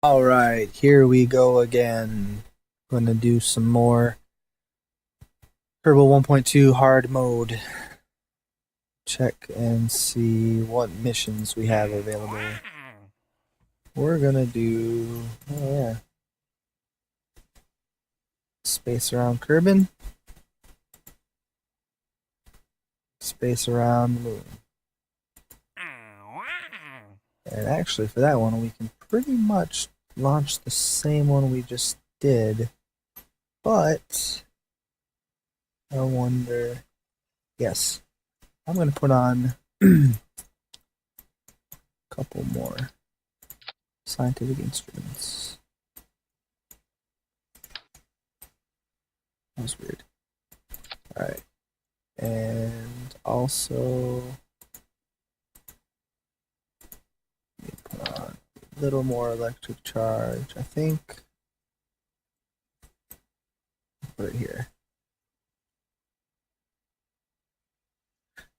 Alright, here we go again. Gonna do some more Kerbal 1.2 hard mode. Check and see what missions we have available. We're gonna do, oh yeah, space around Kerbin, space around the moon. And actually, for that one, we can pretty much launch the same one we just did, but I wonder. Yes, I'm gonna put on a couple more scientific instruments. That was weird. Alright. And also put on a little more electric charge, I think. Put it here.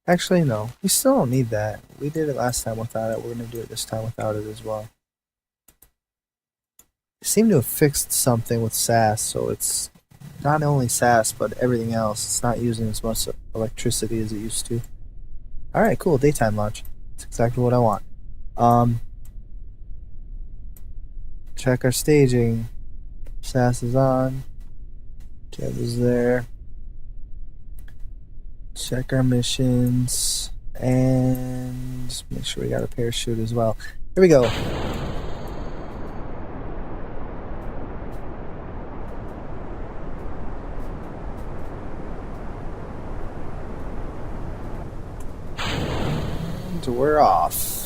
Actually, no. We still don't need that. We did it last time without it. We're going to do it this time without it as well. They seem to have fixed something with SAS, so it's not only SAS, but everything else. It's not using as much electricity as it used to. Alright, cool. Daytime launch. That's exactly what I want. Check our staging. SAS is on. Jeb is there. Check our missions. And make sure we got a parachute as well. Here we go. And we're off.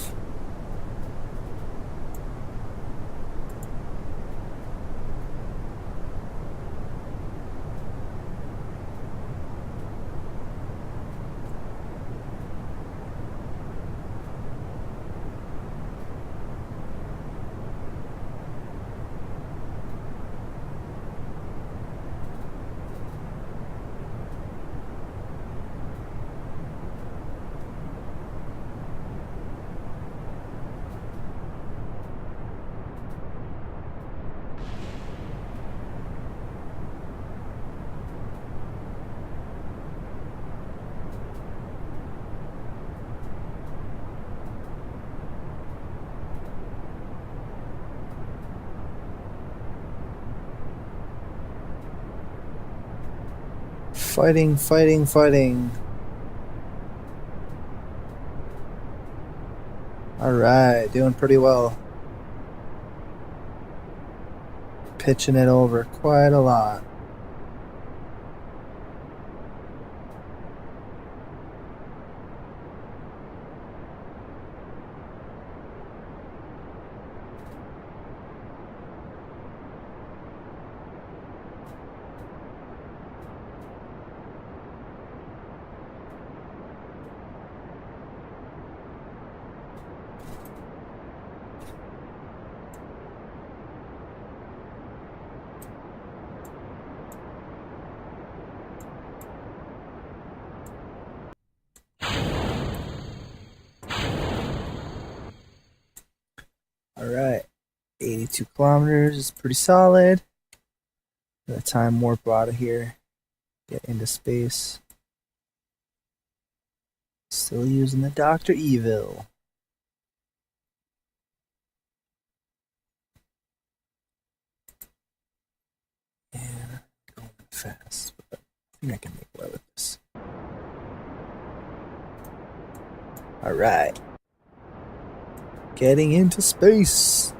Fighting, fighting, fighting. Alright, doing pretty well. Pitching it over quite a lot. Alright, 82 kilometers is pretty solid. Got a time warp out of here. Get into space. Still using the Dr. Evil. And going fast, but I think I can make away with this. Alright. Getting into space.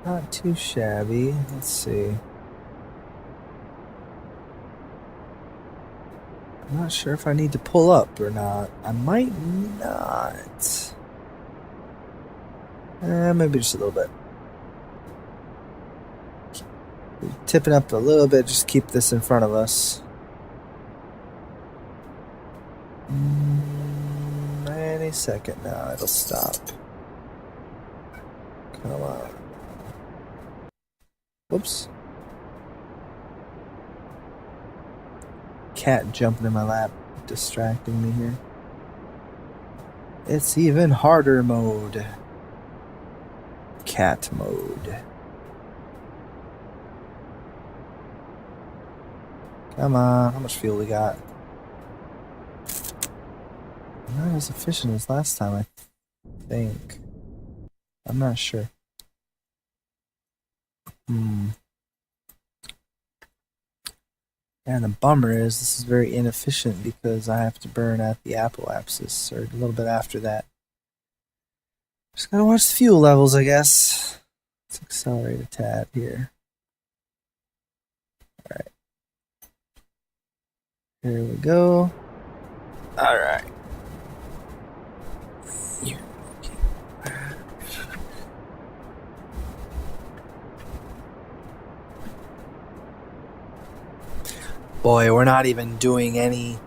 Not too shabby. Let's see. I'm not sure if I need to pull up or not. I might not. Maybe just a little bit. Tip it up a little bit, just keep this in front of us. Any second now, it'll stop. Come on. Whoops. Cat jumping in my lap, distracting me here. It's even harder mode. Cat mode. Come on, how much fuel we got? Not as efficient as last time, I think. I'm not sure. And the bummer is this is very inefficient because I have to burn at the apoapsis, or a little bit after that. Just gotta watch the fuel levels, I guess. Let's accelerate a tad here. Alright. Here we go. Alright. Boy, we're not even doing any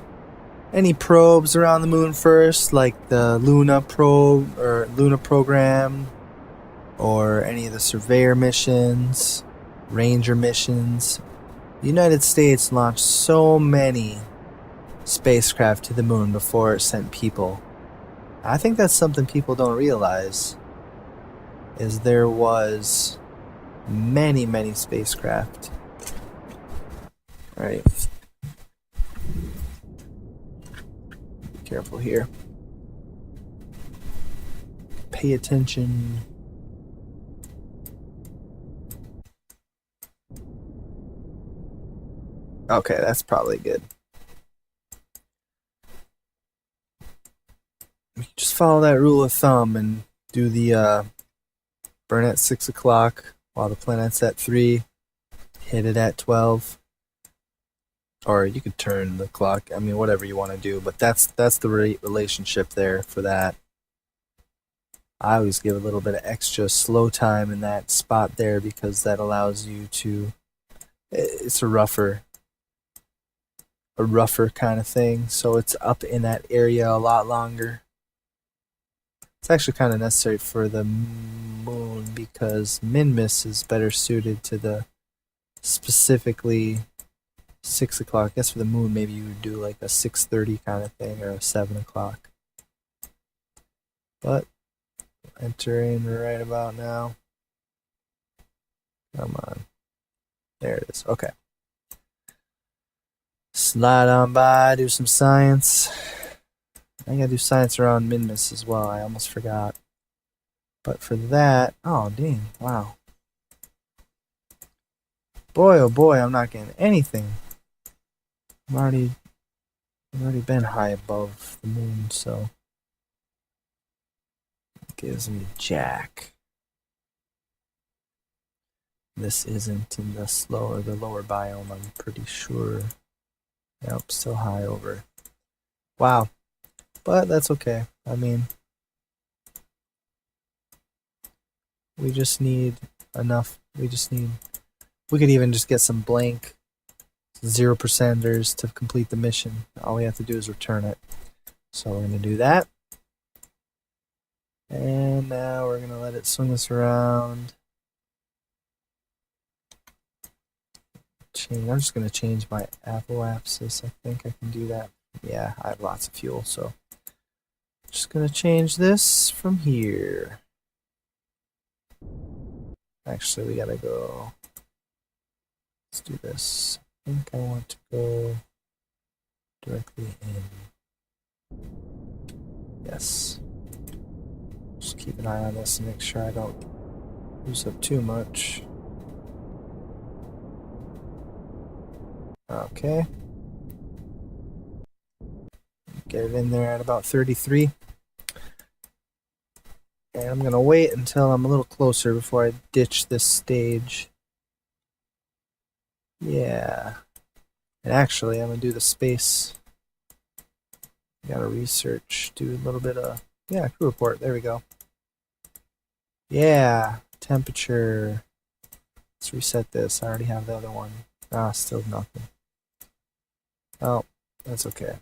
probes around the moon first, like the Luna probe or Luna program, or any of the surveyor missions, ranger missions. The United States launched so many spacecraft to the moon before it sent people. I think that's something people don't realize, is there was many spacecraft. Alright. Be careful here. Pay attention. Okay, that's probably good. Just follow that rule of thumb and do the burn at 6 o'clock while the planet's at 3. Hit it at 12. Or you could turn the clock. I mean, whatever you want to do. But that's the relationship there for that. I always give a little bit of extra slow time in that spot there because that allows you to... It's a rougher kind of thing. So it's up in that area a lot longer. It's actually kind of necessary for the moon because Minmus is better suited to the specifically 6 o'clock. I guess for the moon, maybe you would do like a 6:30 kind of thing or a 7 o'clock. But enter in right about now. Come on. There it is. Okay. Slide on by, do some science. I gotta do science around Minmus as well. I almost forgot. But for that, oh dang, wow. Boy, oh boy, I'm not getting anything. I've already been high above the moon, so it gives me jack. This isn't in the lower biome, I'm pretty sure. Yep, still high over. Wow. But that's okay. I mean, we just need enough. We could even just get some blank 0%ers to complete the mission. All we have to do is return it. So we're going to do that. And now we're going to let it swing us around. I'm just going to change my apoapsis. I think I can do that. Yeah, I have lots of fuel, so just going to change this from here. Actually, we got to go. Let's do this. I think I want to go directly in. Yes. Just keep an eye on this and make sure I don't use up too much. Okay. Get it in there at about 33. And I'm going to wait until I'm a little closer before I ditch this stage. Yeah. And actually, I'm going to do the space Gotta research, do a little bit of, yeah, crew report. There we go. Yeah, temperature. Let's reset this. I already have the other one. Ah, still nothing. Oh, that's okay.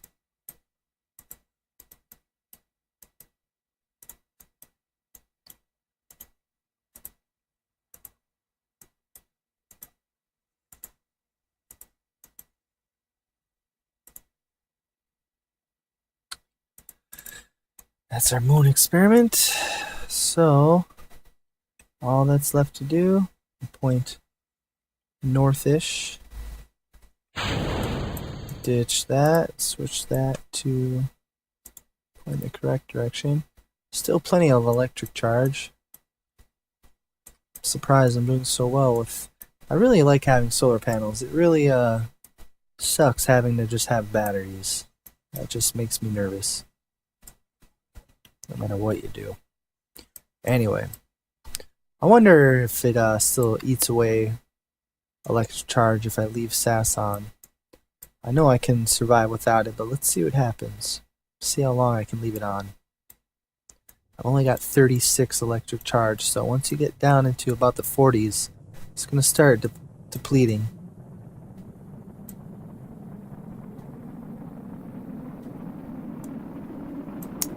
That's our moon experiment. So, all that's left to do, point northish. Ditch that, switch that to point the correct direction. Still plenty of electric charge. I'm surprised I'm doing so well with... I really like having solar panels. It really sucks having to just have batteries. That just makes me nervous. No matter what you do. Anyway, I wonder if it still eats away electric charge if I leave SAS on. I know I can survive without it, but let's see what happens. See how long I can leave it on. I've only got 36 electric charge, so once you get down into about the 40s, it's going to start depleting.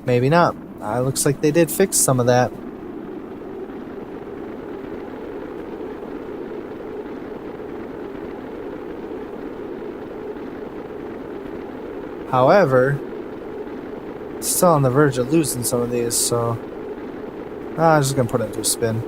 Maybe not. Looks like they did fix some of that. However, still on the verge of losing some of these, so I'm just gonna put it into a spin.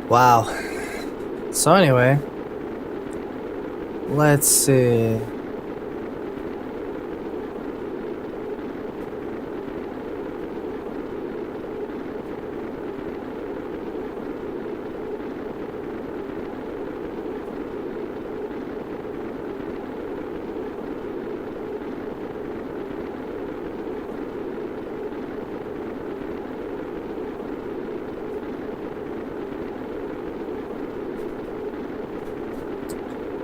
Wow. So anyway, let's see.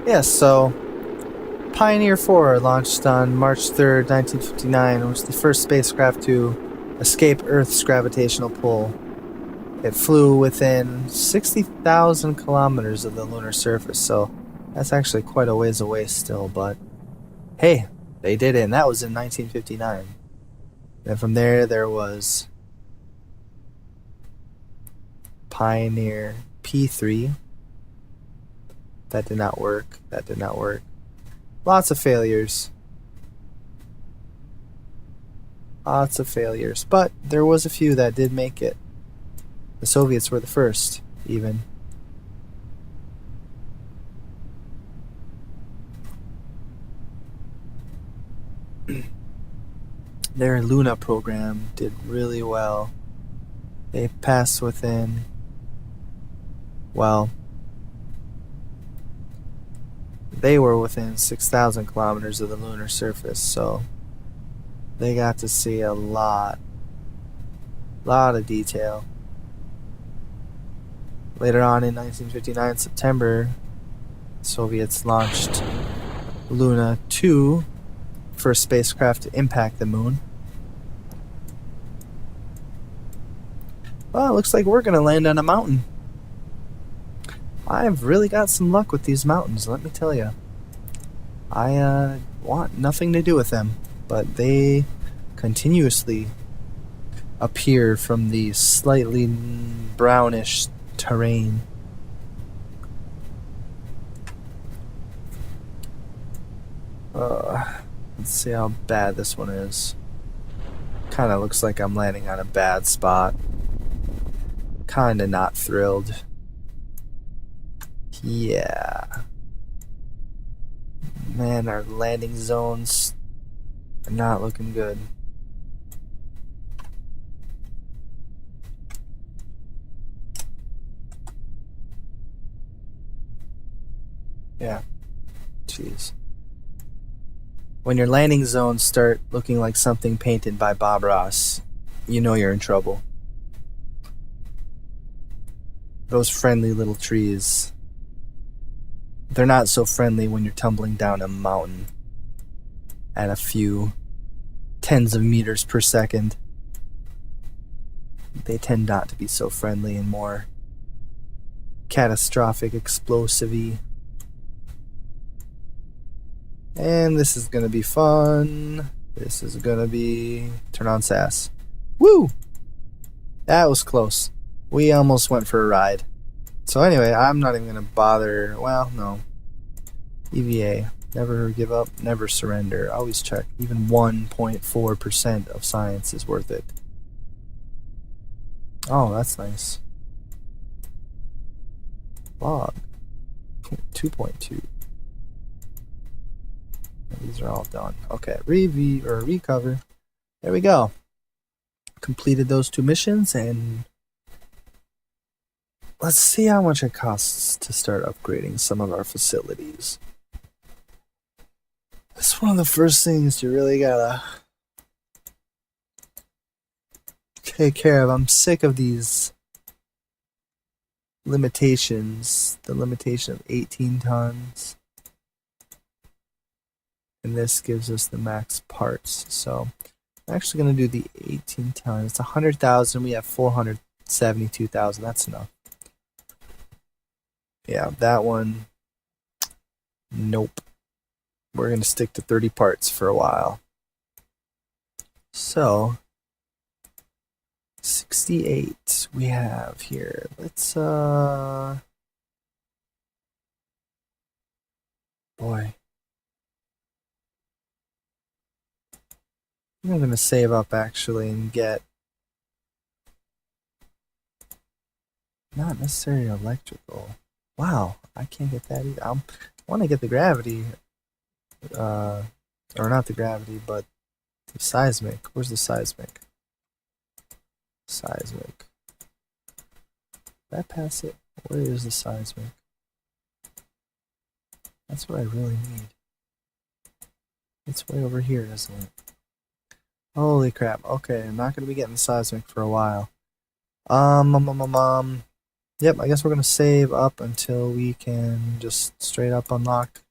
Yes, so Pioneer 4 launched on March 3rd, 1959, was the first spacecraft to escape Earth's gravitational pull. It flew within 60,000 kilometers of the lunar surface, so that's actually quite a ways away still, but hey, they did it, and that was in 1959. And from there was Pioneer P3. That did not work. That did not work. Lots of failures. Lots of failures. But there was a few that did make it. The Soviets were the first, even. Their Luna program did really well. They passed within, well, they were within 6,000 kilometers of the lunar surface, so they got to see a lot of detail. Later on in 1959, September, Soviets launched Luna 2, first spacecraft to impact the moon. Well, it looks like we're going to land on a mountain. I've really got some luck with these mountains, let me tell you. I want nothing to do with them, but they continuously appear from the slightly brownish terrain. Let's see how bad this one is. Kind of looks like I'm landing on a bad spot. Kind of not thrilled. Yeah. Man, our landing zones are not looking good. Yeah. Jeez. When your landing zones start looking like something painted by Bob Ross, you know you're in trouble. Those friendly little trees. They're not so friendly when you're tumbling down a mountain at a few tens of meters per second. They tend not to be so friendly and more catastrophic, explosive-y. And this is gonna be fun. This is gonna be... Turn on SAS. Woo! That was close. We almost went for a ride. So anyway, I'm not even gonna bother... Well, no. EVA. Never give up, never surrender. Always check. Even 1.4% of science is worth it. Oh, that's nice. Log. 2.2. These are all done. Okay, recover. There we go. Completed those 2 missions, and let's see how much it costs to start upgrading some of our facilities. That's one of the first things you really gotta take care of. I'm sick of these limitations. The limitation of 18 tons. And this gives us the max parts. So I'm actually going to do the 18 tons. It's 100,000. We have 472,000. That's enough. Yeah, that one. Nope. We're going to stick to 30 parts for a while. So 68 we have here. Let's boy. I'm going to save up actually and get not necessarily electrical. Wow, I can't get that either. I want to get the gravity, or not the gravity, but the seismic. Where's the seismic? Seismic. Did I pass it? Where is the seismic? That's what I really need. It's way over here, isn't it? Holy crap. Okay, I'm not going to be getting the seismic for a while. Yep, I guess we're going to save up until we can just straight up unlock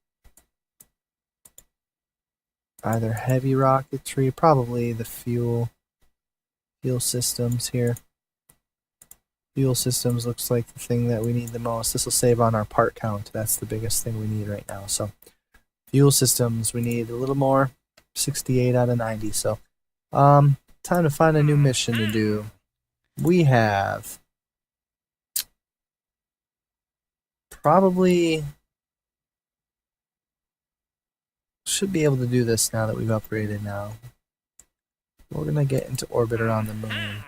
either heavy rocketry, probably the fuel systems here. Fuel systems looks like the thing that we need the most. This will save on our part count. That's the biggest thing we need right now. So fuel systems, we need a little more. 68 out of 90. So time to find a new mission to do. We have probably should be able to do this now that we've upgraded now. We're going to get into orbit around the moon.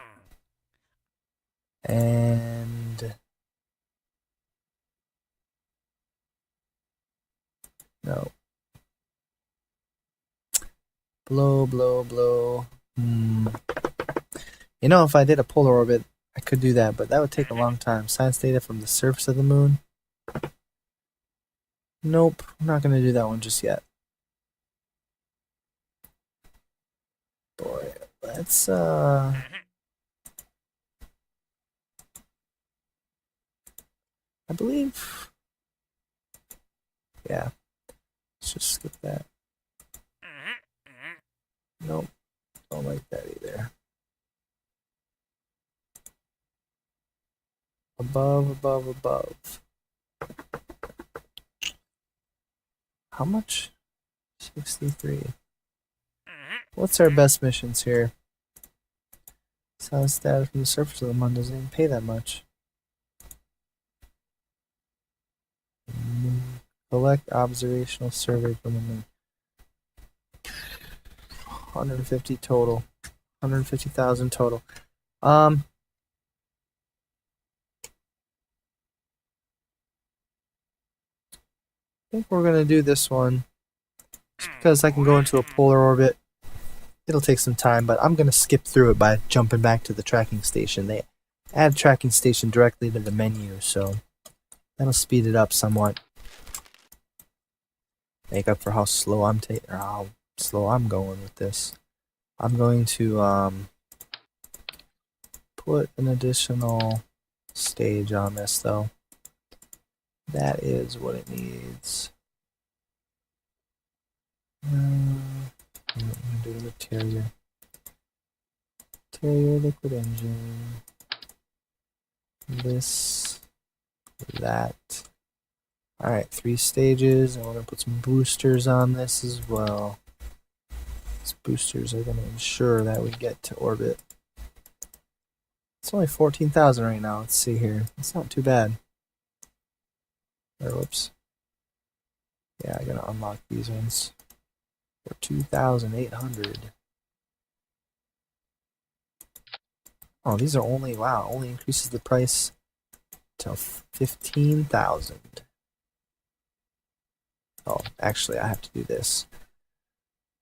And no. Blow. You know, if I did a polar orbit, I could do that, but that would take a long time. Science data from the surface of the moon. Nope, I'm not going to do that one just yet. Boy, let's I believe, yeah, let's just skip that. Nope, don't like that either. Above. How much? 63. What's our best missions here? Science data from the surface of the moon doesn't even pay that much. Collect observational survey from the moon. 150 total. 150,000 total. I think we're gonna do this one just because I can go into a polar orbit. It'll take some time, but I'm gonna skip through it by jumping back to the tracking station. They add tracking station directly to the menu, so that'll speed it up somewhat. Make up for how slow I'm going with this. I'm going to put an additional stage on this though. That is what it needs. I'm going to do the interior. Interior liquid engine. This, that. Alright, 3 stages, and we're going to put some boosters on this as well. These boosters are going to ensure that we get to orbit. It's only 14,000 right now. Let's see here. It's not too bad. Or, whoops. Yeah, I'm going to unlock these ones for 2,800. Oh, these are only, wow, only increases the price to 15,000. Oh, actually, I have to do this.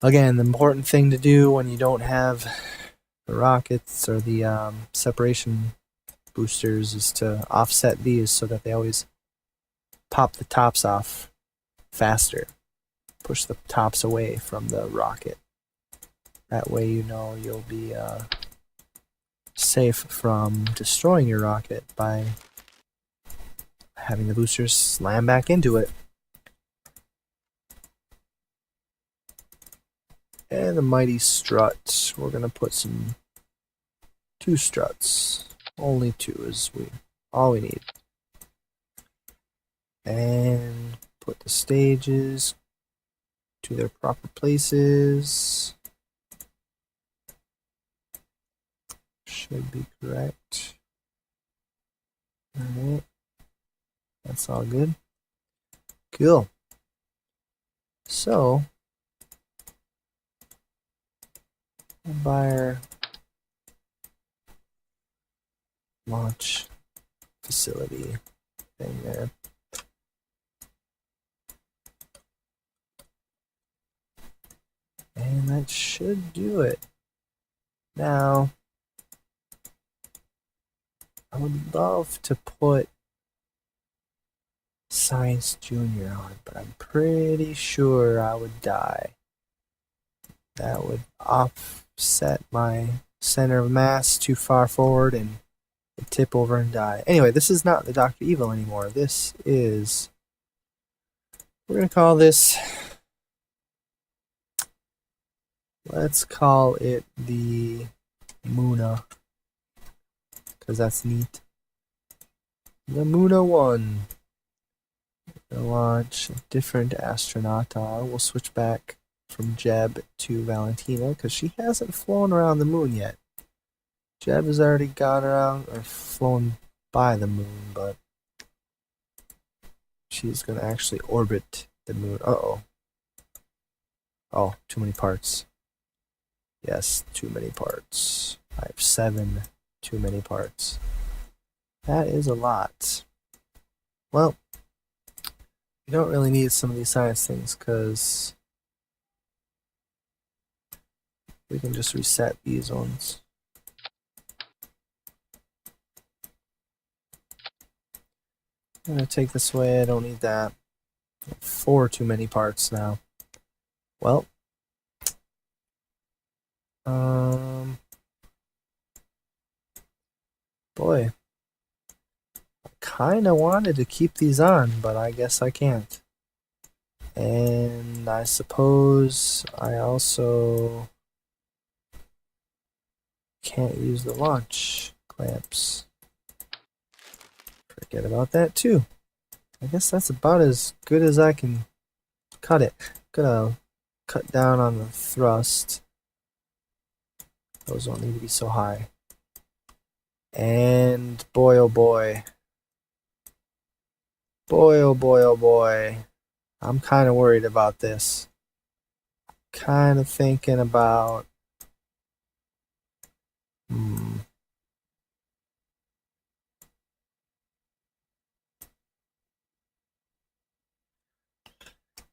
Again, the important thing to do when you don't have the rockets or the separation boosters is to offset these so that they always pop the tops off faster. Push the tops away from the rocket. That way you know you'll be safe from destroying your rocket by having the boosters slam back into it. And the mighty strut. We're gonna put 2 struts. Only 2 is all we need. And put the stages to their proper places. Should be correct. Alright. That's all good. Cool. So, we'll buy our launch facility thing there. And that should do it. Now, I would love to put Science Junior on, but I'm pretty sure I would die. That would offset my center of mass too far forward and tip over and die. Anyway, this is not the Dr. Evil anymore. This is... We're going to call this... Let's call it the Muna. Because that's neat. The Muna 1. We'll launch a different astronauta. We'll switch back from Jeb to Valentina because she hasn't flown around the moon yet. Jeb has already gone around or flown by the moon, but she's going to actually orbit the moon. Uh-oh. Oh, too many parts. Yes, too many parts. I have 7 too many parts. That is a lot. Well, you don't really need some of these science things because we can just reset these ones. I'm going to take this away. I don't need that. 4 too many parts now. Well, boy, I kind of wanted to keep these on, but I guess I can't. And I suppose I also can't use the launch clamps. Forget about that too. I guess that's about as good as I can cut it. Gonna cut down on the thrust. Those don't need to be so high. And boy oh boy. Boy oh boy oh boy. I'm kind of worried about this. kind of thinking about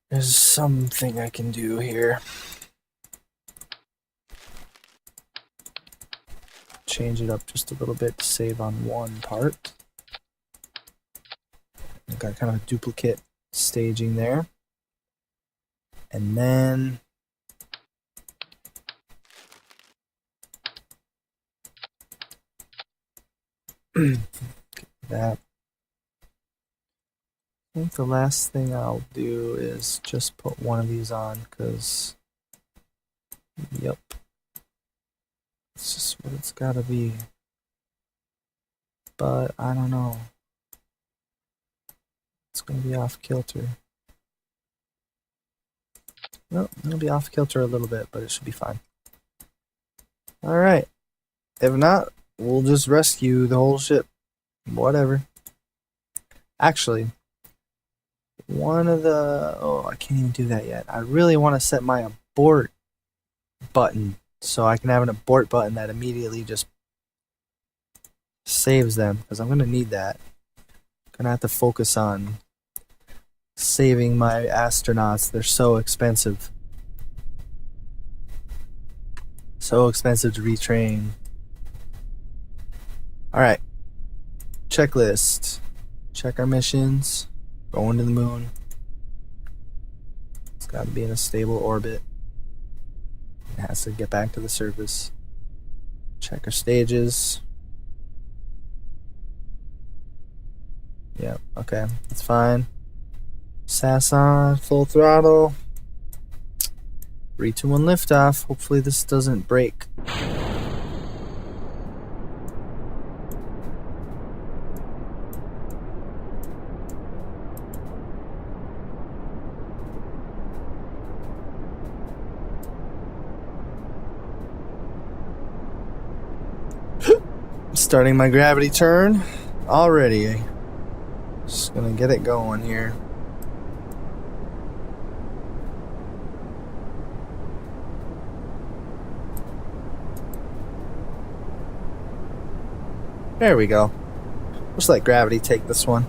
there's something I can do here. Change it up just a little bit to save on one part. I've got kind of a duplicate staging there. And then that. I think the last thing I'll do is just put one of these on because, yep, it's just what it's gotta be. But I don't know. It's gonna be off kilter. Well, it'll be off kilter a little bit, but it should be fine. Alright. If not, we'll just rescue the whole ship. Whatever. Actually, one of the... Oh, I can't even do that yet. I really want to set my abort button so I can have an abort button that immediately just saves them, because I'm going to need that. I'm going to have to focus on saving my astronauts. They're so expensive. So expensive to retrain. Alright. Checklist. Check our missions. Going to the moon. It's got to be in a stable orbit. It has to get back to the surface. Check our stages. Yep, okay, that's fine. SAS on, full throttle. 3, 2, 1 liftoff. Hopefully this doesn't break. Starting my gravity turn already. Just gonna get it going here. There we go. Just let gravity take this one.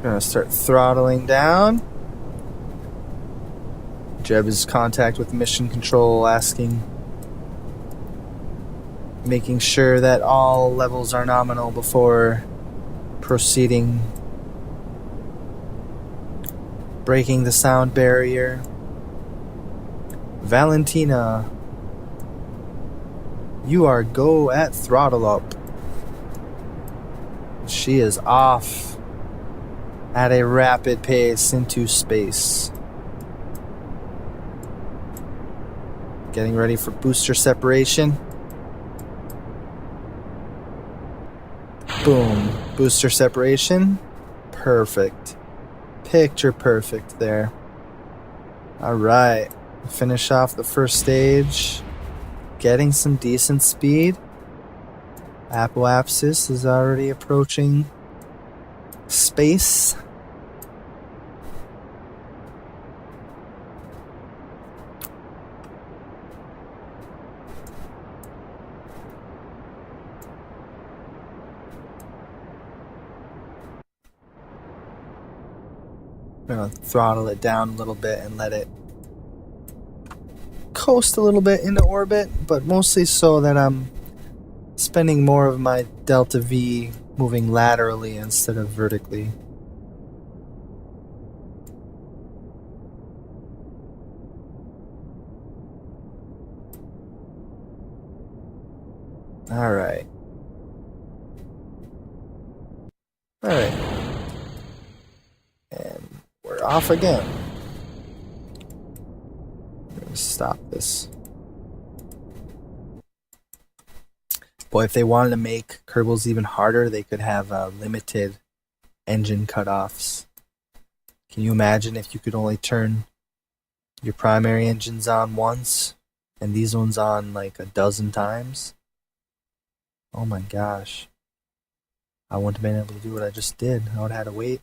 Gonna start throttling down. Jeb is contact with mission control, making sure that all levels are nominal before proceeding. Breaking the sound barrier. Valentina, you are go at throttle up. She is off at a rapid pace into space. Getting ready for booster separation. Boom. Booster separation. Perfect. Picture perfect there. Alright. Finish off the first stage. Getting some decent speed. Apoapsis is already approaching space. I'm gonna throttle it down a little bit and let it coast a little bit into orbit, but mostly so that I'm spending more of my delta V moving laterally instead of vertically. Alright. And we're off again. I'm gonna stop this. Boy, if they wanted to make Kerbals even harder, they could have limited engine cutoffs. Can you imagine if you could only turn your primary engines on once and these ones on like a dozen times? Oh my gosh. I wouldn't have been able to do what I just did. I would have had to wait.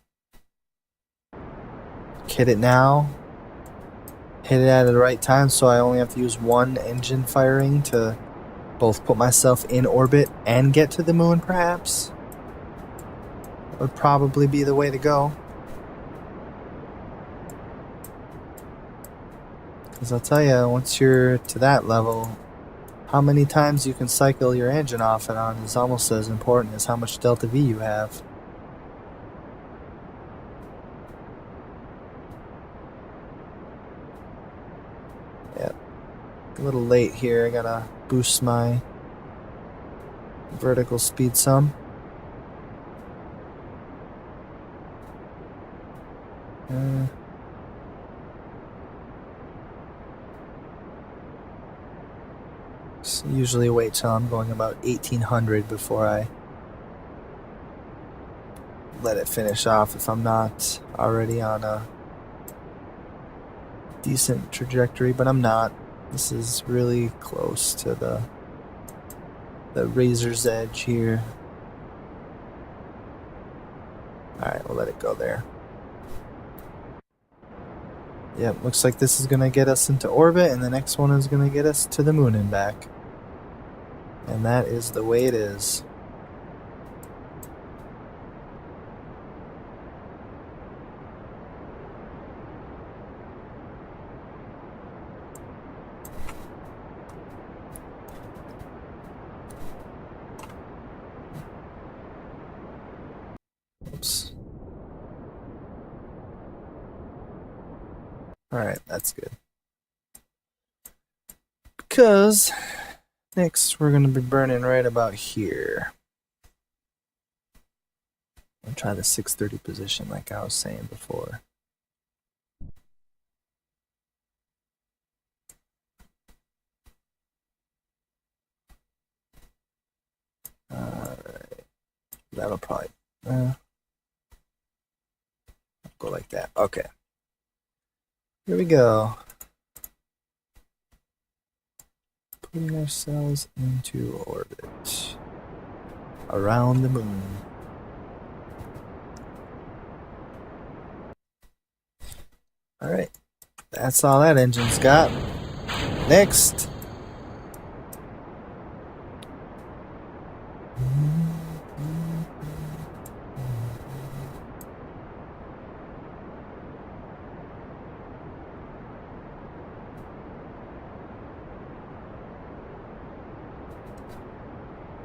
Hit it now. Hit it at the right time, so I only have to use one engine firing to both put myself in orbit and get to the moon, perhaps. That would probably be the way to go. Because I'll tell you, once you're to that level, how many times you can cycle your engine off and on is almost as important as how much delta V you have. Yep. A little late here. I gotta boost my vertical speed some. Usually wait till I'm going about 1800 before I let it finish off if I'm not already on a decent trajectory, but I'm not. This is really close to the razor's edge here. Alright, we'll let it go there. Yep, looks like this is going to get us into orbit, and the next one is going to get us to the moon and back. And that is the way it is. Oops. Alright, that's good. Because next we're going to be burning right about here. I'll try the 630 position like I was saying before. Alright. That'll probably go like that. Okay. Here we go. Putting ourselves into orbit. Around the moon. Alright. That's all that engine's got. Next.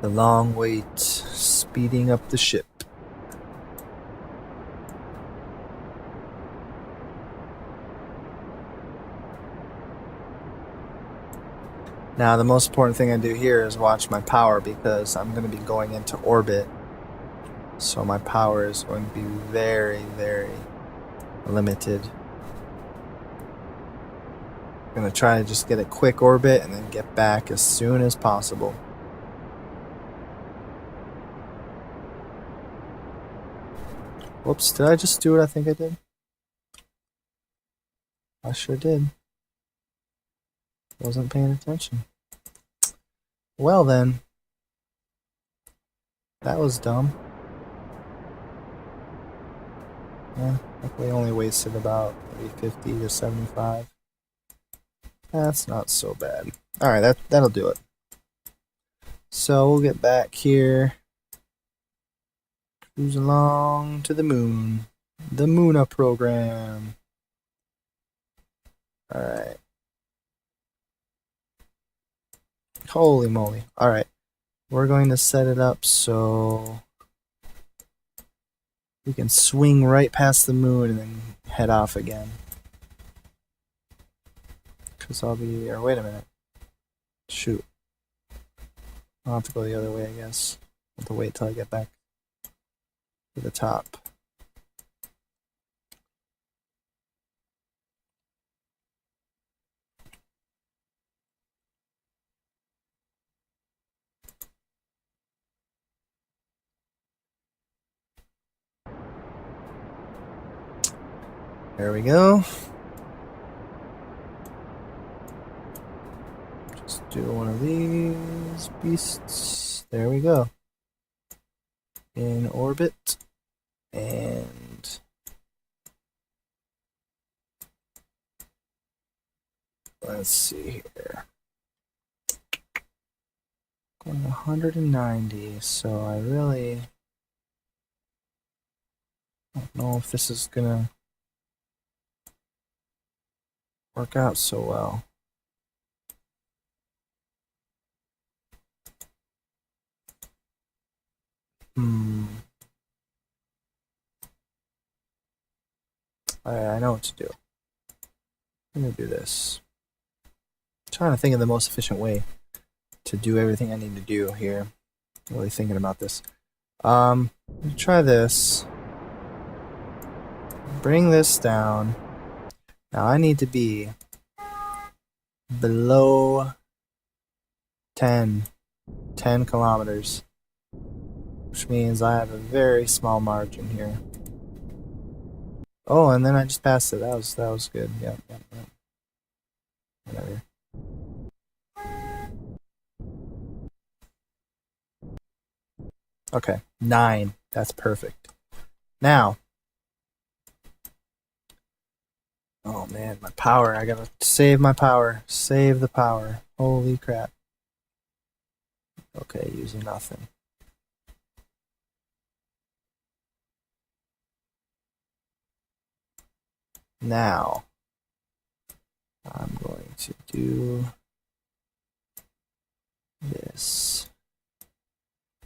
The long wait, speeding up the ship. Now, the most important thing I do here is watch my power because I'm going to be going into orbit. So my power is going to be very, very limited. I'm going to try to just get a quick orbit and then get back as soon as possible. Whoops, did I just do what I think I did? I sure did. Wasn't paying attention. Well then. That was dumb. Yeah, I think we only wasted about maybe 50 to 75. That's not so bad. Alright, that'll do it. So we'll get back here. Cruise along to the moon. The Moona program. Alright. Holy moly. Alright. We're going to set it up so we can swing right past the moon and then head off again. Because I'll be... or wait a minute. Shoot. I'll have to go the other way, I guess. I'll have to wait till I get back to the top. There we go. Just do one of these beasts. There we go. in orbit, and let's see here. Going 190, so I really don't know if this is gonna work out so well. I know what to do. I'm gonna do this. I'm trying to think of the most efficient way to do everything I need to do here. Really thinking about this. Try this. Bring this down. Now I need to be below 10 kilometers, which means I have a very small margin here. Oh, and then I just passed it. That was good. Yep. Whatever. Okay, 9. That's perfect. Now, oh man, my power. I gotta save my power. Save the power. Holy crap. Okay, using nothing. Now, I'm going to do this.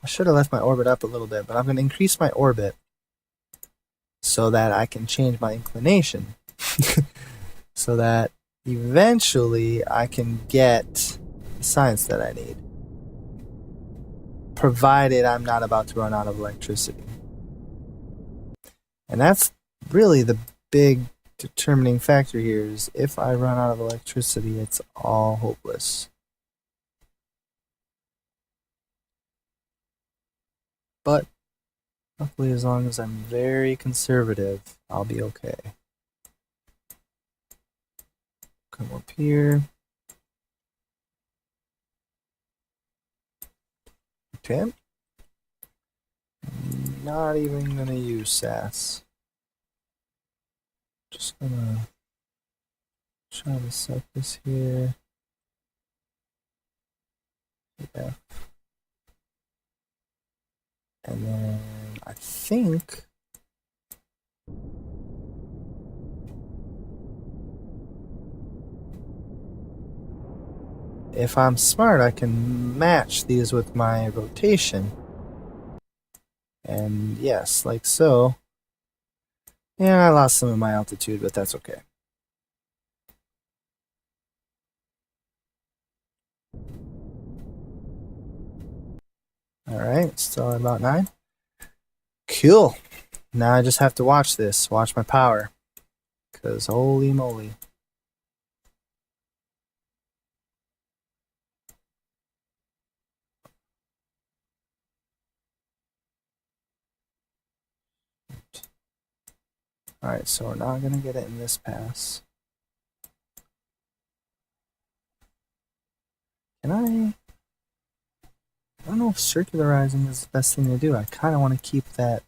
I should have left my orbit up a little bit, but I'm going to increase my orbit so that I can change my inclination. So that eventually I can get the science that I need. Provided I'm not about to run out of electricity. And that's really the big determining factor here is if I run out of electricity, it's all hopeless. But luckily, as long as I'm very conservative, I'll be okay. Come up here. Okay. Not even gonna use SAS. Just gonna try to set this here. Yeah. And then I think if I'm smart, I can match these with my rotation. And yes, like so. Yeah, I lost some of my altitude, but that's okay. Alright, still at about 9. Cool. Now I just have to watch this. Watch my power. Because holy moly. Alright, so we're not going to get it in this pass. Can I don't know if circularizing is the best thing to do. I kind of want to keep that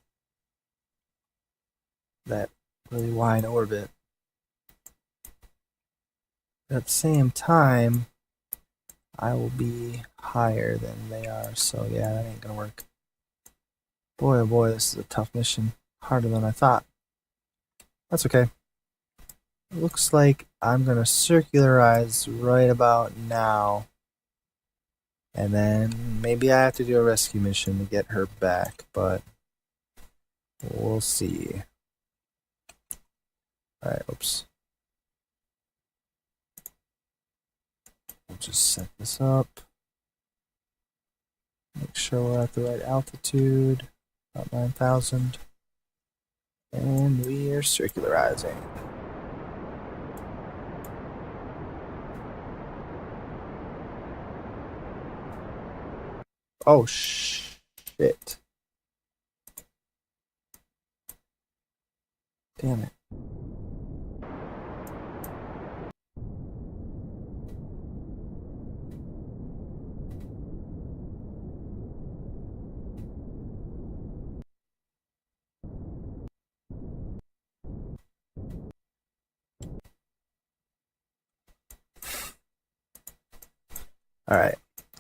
really wide orbit. But at the same time, I will be higher than they are, so yeah, that ain't gonna work. Boy, oh boy, this is a tough mission. Harder than I thought. That's okay. It looks like I'm gonna circularize right about now. And then maybe I have to do a rescue mission to get her back, but we'll see. Alright, oops. We'll just set this up. Make sure we're at the right altitude, about 9,000. And we are circularizing. Oh, shit. Damn it. Alright,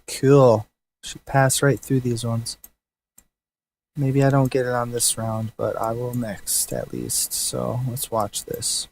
cool. Should pass right through these ones. Maybe I don't get it on this round, but I will next at least. So let's watch this.